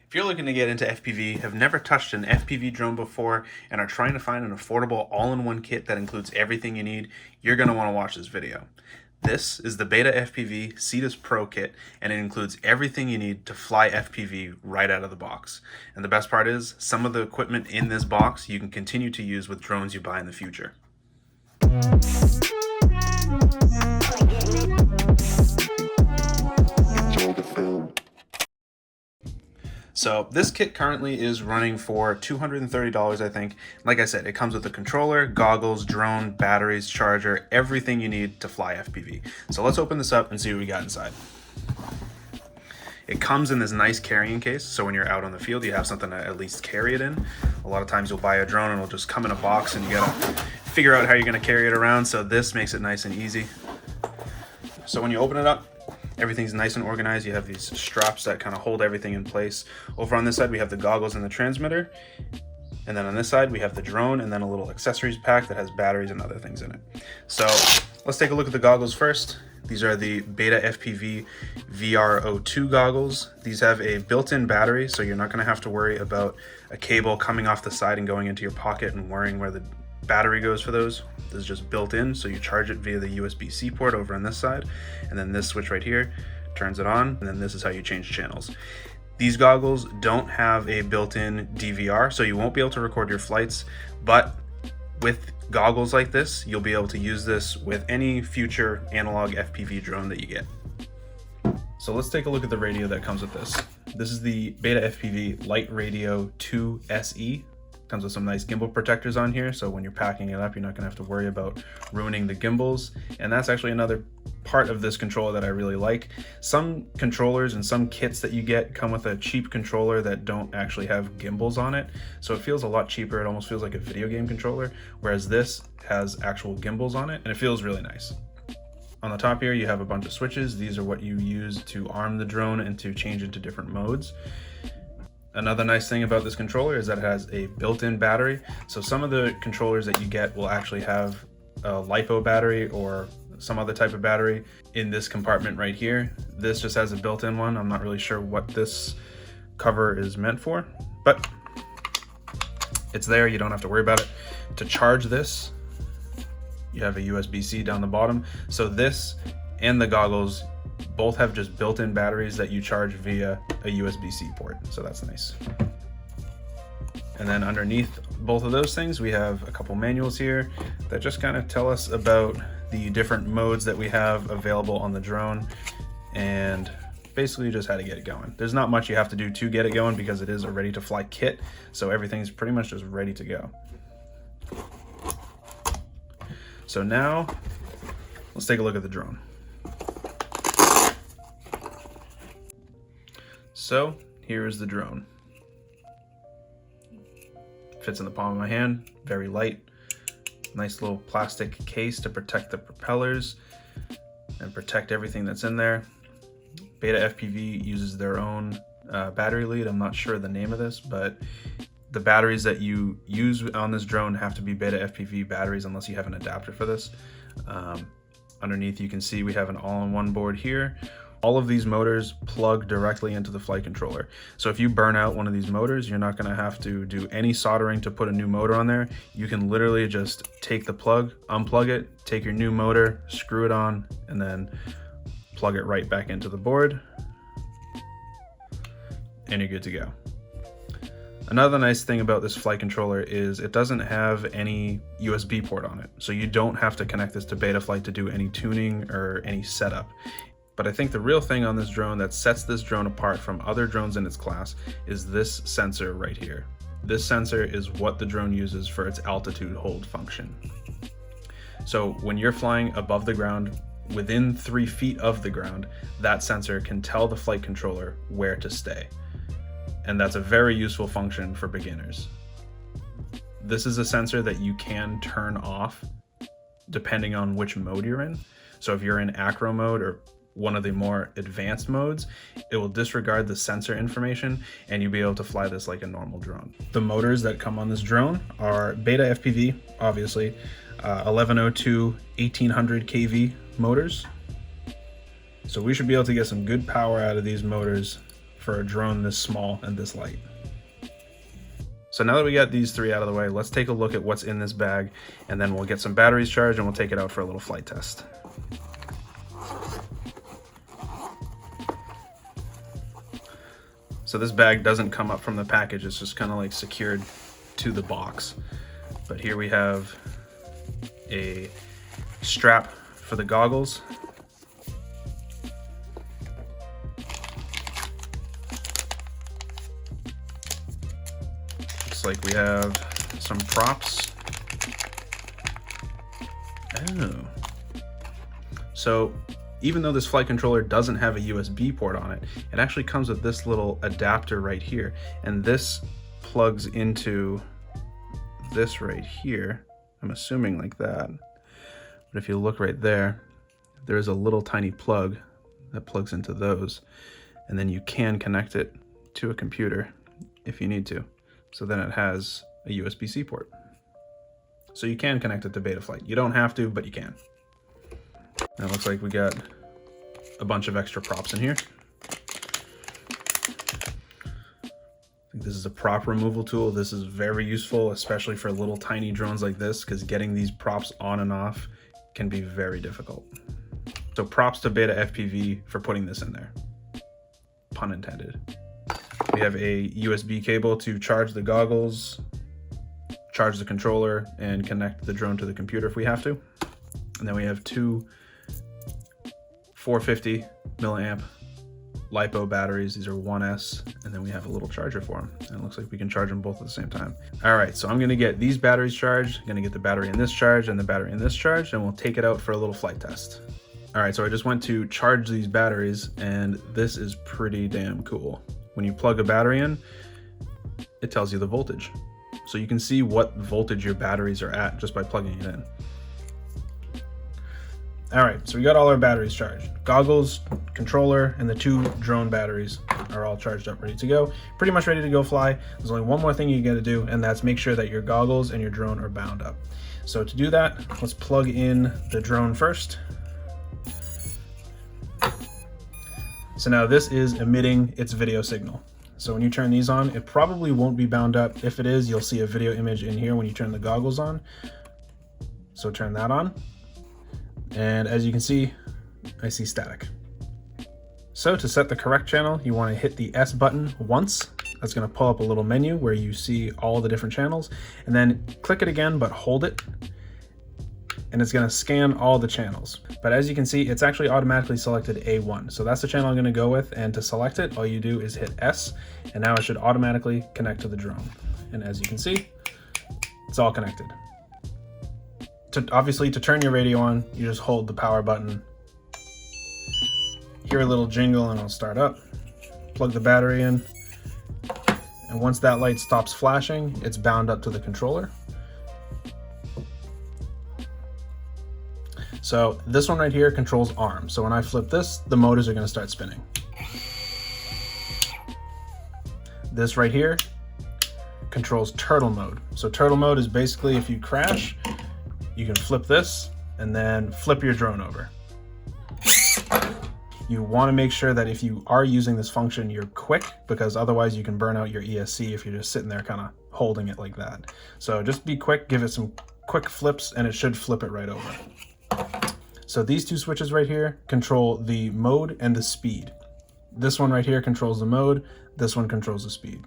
If you're looking to get into FPV, have never touched an FPV drone before, and are trying to find an affordable all-in-one kit that includes everything you need, you're going to want to watch this video. This is the BetaFPV Cetus Pro kit, and it includes everything you need to fly FPV right out of the box. And the best part is, some of the equipment in this box you can continue to use with drones you buy in the future. So this kit currently is running for $230, I think. Like I said, it comes with a controller, goggles, drone, batteries, charger, everything you need to fly FPV. So let's open this up and see what we got inside. It comes in this nice carrying case, so when you're out on the field, you have something to at least carry it in. A lot of times you'll buy a drone and it'll just come in a box and you gotta figure out how you're gonna carry it around, so this makes it nice and easy. So when you open it up, everything's nice and organized. You have these straps that kind of hold everything in place. Over on this side, we have the goggles and the transmitter. And then on this side, we have the drone and then a little accessories pack that has batteries and other things in it. So let's take a look at the goggles first. These are the BetaFPV VR02 goggles. These have a built-in battery, so you're not gonna have to worry about a cable coming off the side and going into your pocket and worrying where the battery goes for those. This is just built in, so you charge it via the USB-C port over on this side, and then this switch right here turns it on, and then this is how you change channels. These goggles don't have a built-in DVR, so you won't be able to record your flights, but with goggles like this, you'll be able to use this with any future analog FPV drone that you get. So let's take a look at the radio that comes with this. This is the BetaFPV Light Radio 2 SE. Comes with some nice gimbal protectors on here, so when you're packing it up, you're not gonna have to worry about ruining the gimbals. And that's actually another part of this controller that I really like. Some controllers and some kits that you get come with a cheap controller that don't actually have gimbals on it, so it feels a lot cheaper. It almost feels like a video game controller, whereas this has actual gimbals on it, and it feels really nice. On the top here, you have a bunch of switches. These are what you use to arm the drone and to change into different modes. Another nice thing about this controller is that it has a built-in battery. So some of the controllers that you get will actually have a LiPo battery or some other type of battery in this compartment right here. This just has a built-in one. I'm not really sure what this cover is meant for, but it's there. You don't have to worry about it. To charge this, you have a USB-C down the bottom. So this and the goggles both have just built-in batteries that you charge via a USB-C port, so that's nice. And then underneath both of those things, we have a couple manuals here that just kind of tell us about the different modes that we have available on the drone and basically just how to get it going. There's not much you have to do to get it going because it is a ready-to-fly kit, so everything's pretty much just ready to go. So now, let's take a look at the drone. So here's the drone. Fits in the palm of my hand, very light. Nice little plastic case to protect the propellers and protect everything that's in there. BetaFPV uses their own battery lead. I'm not sure the name of this, but the batteries that you use on this drone have to be BetaFPV batteries unless you have an adapter for this. Underneath you can see we have an all-in-one board here. All of these motors plug directly into the flight controller. So if you burn out one of these motors, you're not gonna have to do any soldering to put a new motor on there. You can literally just take the plug, unplug it, take your new motor, screw it on, and then plug it right back into the board, and you're good to go. Another nice thing about this flight controller is it doesn't have any USB port on it. So you don't have to connect this to Betaflight to do any tuning or any setup. But I think the real thing on this drone that sets this drone apart from other drones in its class is this sensor right here. This sensor is what the drone uses for its altitude hold function. So when you're flying above the ground, within 3 feet of the ground, that sensor can tell the flight controller where to stay. And that's a very useful function for beginners. This is a sensor that you can turn off depending on which mode you're in. So if you're in acro mode or one of the more advanced modes, it will disregard the sensor information and you'll be able to fly this like a normal drone. The motors that come on this drone are BetaFPV, obviously, 1102 1800 kV motors. So we should be able to get some good power out of these motors for a drone this small and this light. So now that we got these three out of the way, let's take a look at what's in this bag, and then we'll get some batteries charged and we'll take it out for a little flight test. So this bag doesn't come up from the package, it's just kind of like secured to the box. But here we have a strap for the goggles. Looks like we have some props. Oh. So even though this flight controller doesn't have a USB port on it, it actually comes with this little adapter right here. And this plugs into this right here. I'm assuming like that. But if you look right there, there's a little tiny plug that plugs into those. And then you can connect it to a computer if you need to. So then it has a USB-C port. So you can connect it to Betaflight. You don't have to, but you can. Now it looks like we got a bunch of extra props in here. I think this is a prop removal tool. This is very useful, especially for little tiny drones like this, because getting these props on and off can be very difficult. So props to BetaFPV for putting this in there. Pun intended. We have a USB cable to charge the goggles, charge the controller, and connect the drone to the computer if we have to. And then we have two 450 milliamp LiPo batteries. These are 1S, and then we have a little charger for them. And it looks like we can charge them both at the same time. All right, so I'm gonna get these batteries charged. I'm gonna get the battery in this charged and the battery in this charged, and we'll take it out for a little flight test. All right, so I just went to charge these batteries, and this is pretty damn cool. When you plug a battery in, it tells you the voltage. So you can see what voltage your batteries are at just by plugging it in. All right, so we got all our batteries charged. Goggles, controller, and the two drone batteries are all charged up, ready to go. Pretty much ready to go fly. There's only one more thing you gotta do, and that's make sure that your goggles and your drone are bound up. So to do that, let's plug in the drone first. So now this is emitting its video signal. So when you turn these on, it probably won't be bound up. If it is, you'll see a video image in here when you turn the goggles on. So turn that on. And as you can see, I see static. So to set the correct channel, you want to hit the S button once. That's going to pull up a little menu where you see all the different channels, and then click it again, but hold it. And it's going to scan all the channels. But as you can see, it's actually automatically selected A1. So that's the channel I'm going to go with. And to select it, all you do is hit S, and now it should automatically connect to the drone. And as you can see, it's all connected. Obviously, to turn your radio on, you just hold the power button. Hear a little jingle and it'll start up. Plug the battery in. And once that light stops flashing, it's bound up to the controller. So this one right here controls arm. So when I flip this, the motors are going to start spinning. This right here controls turtle mode. So turtle mode is basically if you crash, you can flip this and then flip your drone over. You want to make sure that if you are using this function, you're quick, because otherwise you can burn out your ESC if you're just sitting there kind of holding it like that. So just be quick, give it some quick flips, and it should flip it right over. So these two switches right here control the mode and the speed. This one right here controls the mode, this one controls the speed.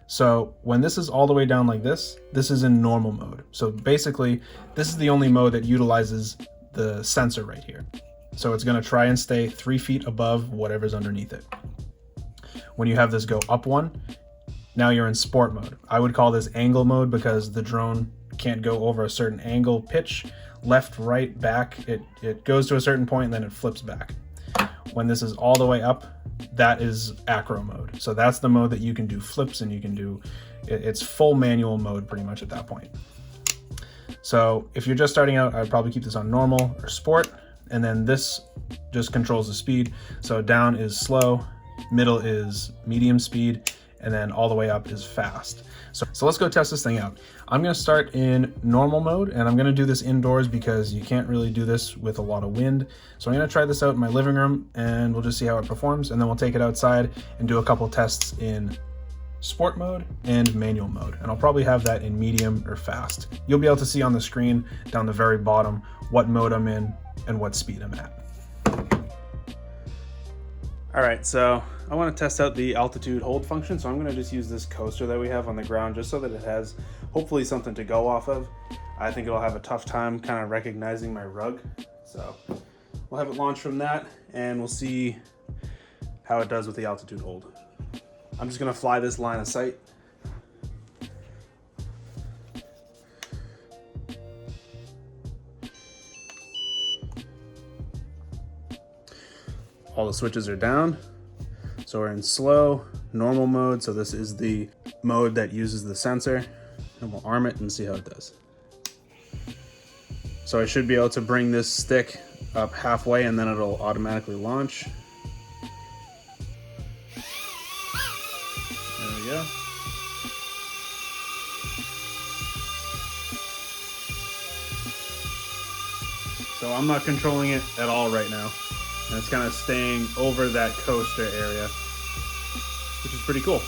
So when this is all the way down like this is in normal mode. So basically, this is the only mode that utilizes the sensor right here. So it's going to try and stay 3 feet above whatever's underneath it. When you have this go up one, now you're in sport mode. I would call this angle mode because the drone can't go over a certain angle, pitch, left, right, back. It goes to a certain point and then it flips back. When this is all the way up, that is acro mode. So that's the mode that you can do flips, and you can do, it's full manual mode pretty much at that point. So if you're just starting out, I'd probably keep this on normal or sport. And then this just controls the speed. So down is slow, middle is medium speed, and then all the way up is fast. So let's go test this thing out. I'm gonna start in normal mode, and I'm gonna do this indoors because you can't really do this with a lot of wind. So I'm gonna try this out in my living room, and we'll just see how it performs, and then we'll take it outside and do a couple tests in sport mode and manual mode, and I'll probably have that in medium or fast. You'll be able to see on the screen down the very bottom what mode I'm in and what speed I'm at. All right, so I want to test out the altitude hold function, so I'm going to just use this coaster that we have on the ground just so that it has hopefully something to go off of. I think it'll have a tough time kind of recognizing my rug, so we'll have it launch from that and we'll see how it does with the altitude hold. I'm just going to fly this line of sight. All the switches are down. So we're in slow, normal mode. So this is the mode that uses the sensor, and we'll arm it and see how it does. So I should be able to bring this stick up halfway and then it'll automatically launch. There we go. So I'm not controlling it at all right now. And it's kind of staying over that coaster area, which is pretty cool.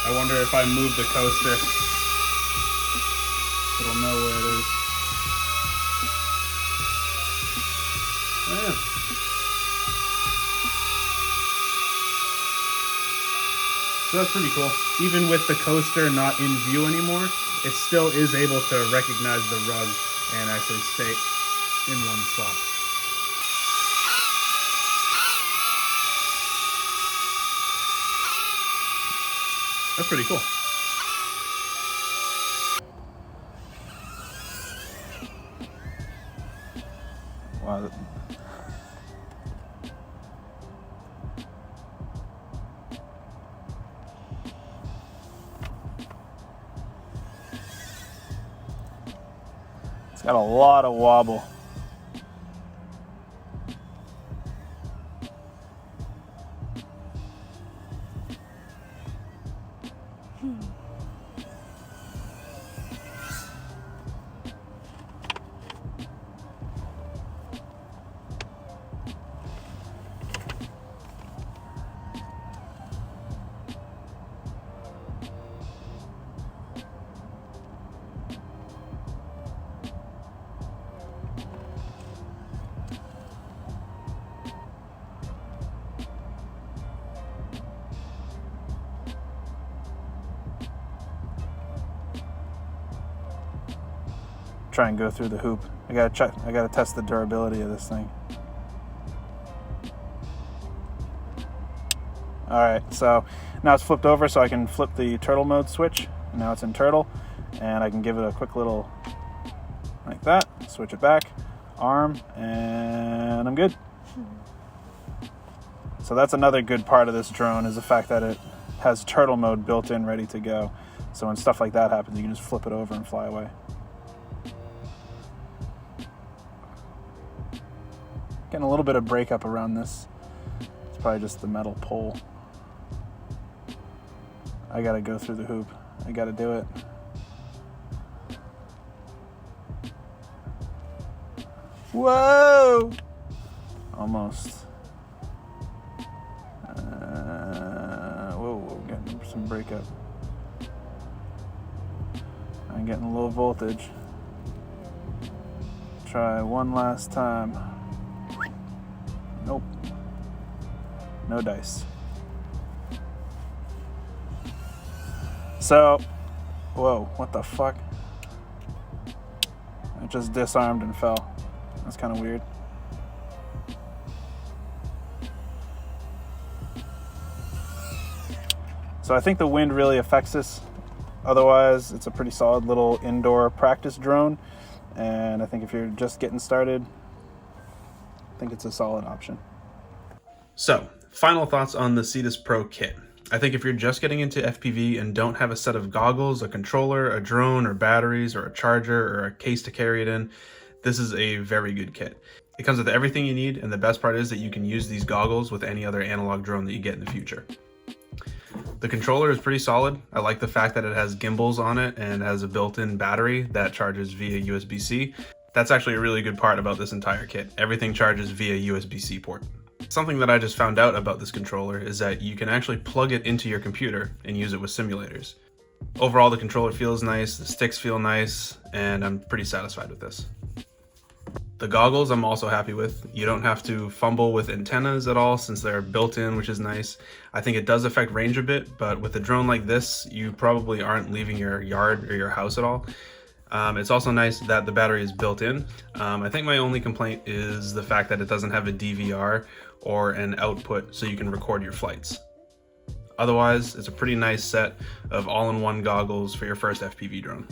I wonder if I move the coaster, it'll know where it is. Oh, yeah. So that's pretty cool. Even with the coaster not in view anymore, it still is able to recognize the rug and actually stay in one spot. That's pretty cool. Wow. It's got a lot of wobble. Try and go through the hoop. I gotta test the durability of this thing. All right, so now it's flipped over, so I can flip the turtle mode switch. Now it's in turtle, and I can give it a quick little like that, switch it back, arm, and I'm good. So that's another good part of this drone, is the fact that it has turtle mode built in, ready to go. So when stuff like that happens, you can just flip it over and fly away. Getting a little bit of breakup around this. It's probably just the metal pole. I gotta go through the hoop. I gotta do it. Whoa! Almost. Whoa, getting some breakup. I'm getting low voltage. Try one last time. Nope. No dice. So, whoa, what the fuck? It just disarmed and fell. That's kind of weird. So I think the wind really affects this. Otherwise, it's a pretty solid little indoor practice drone. And I think if you're just getting started, I think it's a solid option. So, final thoughts on the Cetus Pro kit. I think if you're just getting into FPV and don't have a set of goggles, a controller, a drone, or batteries, or a charger, or a case to carry it in, this is a very good kit. It comes with everything you need, and the best part is that you can use these goggles with any other analog drone that you get in the future. The controller is pretty solid. I like the fact that it has gimbals on it and has a built-in battery that charges via USB-C. That's actually a really good part about this entire kit. Everything charges via USB-C port. Something that I just found out about this controller is that you can actually plug it into your computer and use it with simulators. Overall, the controller feels nice, the sticks feel nice, and I'm pretty satisfied with this. The goggles I'm also happy with. You don't have to fumble with antennas at all since they're built in, which is nice. I think it does affect range a bit, but with a drone like this, you probably aren't leaving your yard or your house at all. It's also nice that the battery is built in. I think my only complaint is the fact that it doesn't have a DVR or an output so you can record your flights. Otherwise, it's a pretty nice set of all-in-one goggles for your first FPV drone.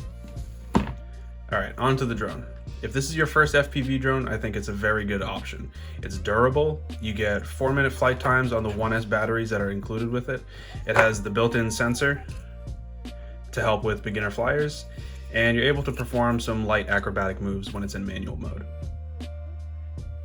All right, on to the drone. If this is your first FPV drone, I think it's a very good option. It's durable. You get 4-minute flight times on the 1S batteries that are included with it. It has the built-in sensor to help with beginner flyers, and you're able to perform some light acrobatic moves when it's in manual mode.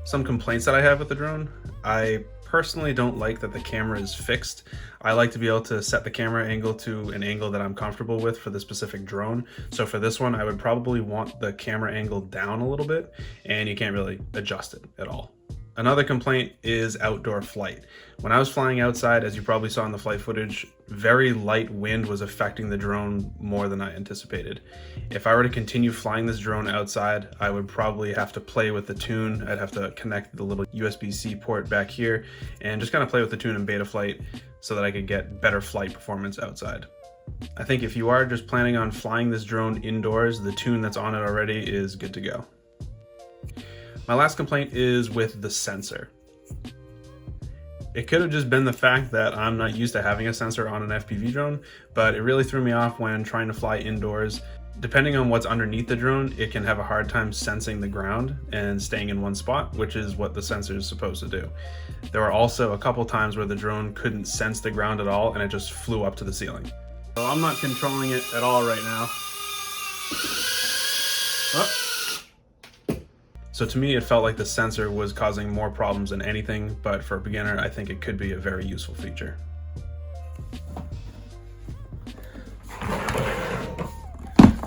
Some complaints that I have with the drone: I personally don't like that the camera is fixed. I like to be able to set the camera angle to an angle that I'm comfortable with for the specific drone. So for this one, I would probably want the camera angle down a little bit, and you can't really adjust it at all. Another complaint is outdoor flight. When I was flying outside, as you probably saw in the flight footage, very light wind was affecting the drone more than I anticipated. If I were to continue flying this drone outside, I would probably have to play with the tune. I'd have to connect the little USB-C port back here and just kind of play with the tune in beta flight so that I could get better flight performance outside. I think if you are just planning on flying this drone indoors, the tune that's on it already is good to go. My last complaint is with the sensor. It could have just been the fact that I'm not used to having a sensor on an FPV drone, but it really threw me off when trying to fly indoors. Depending on what's underneath the drone, it can have a hard time sensing the ground and staying in one spot, which is what the sensor is supposed to do. There were also a couple times where the drone couldn't sense the ground at all and it just flew up to the ceiling. So I'm not controlling it at all right now. Oh. So to me, it felt like the sensor was causing more problems than anything, but for a beginner, I think it could be a very useful feature.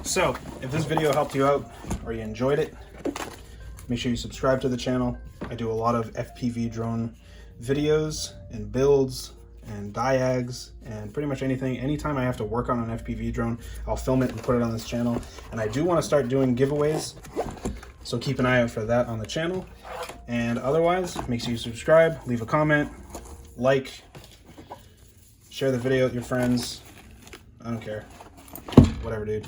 So, if this video helped you out or you enjoyed it, make sure you subscribe to the channel. I do a lot of FPV drone videos and builds and diags and pretty much anything. Anytime I have to work on an FPV drone, I'll film it and put it on this channel. And I do want to start doing giveaways, so keep an eye out for that on the channel. And otherwise, make sure you subscribe, leave a comment, like, share the video with your friends. I don't care. Whatever, dude.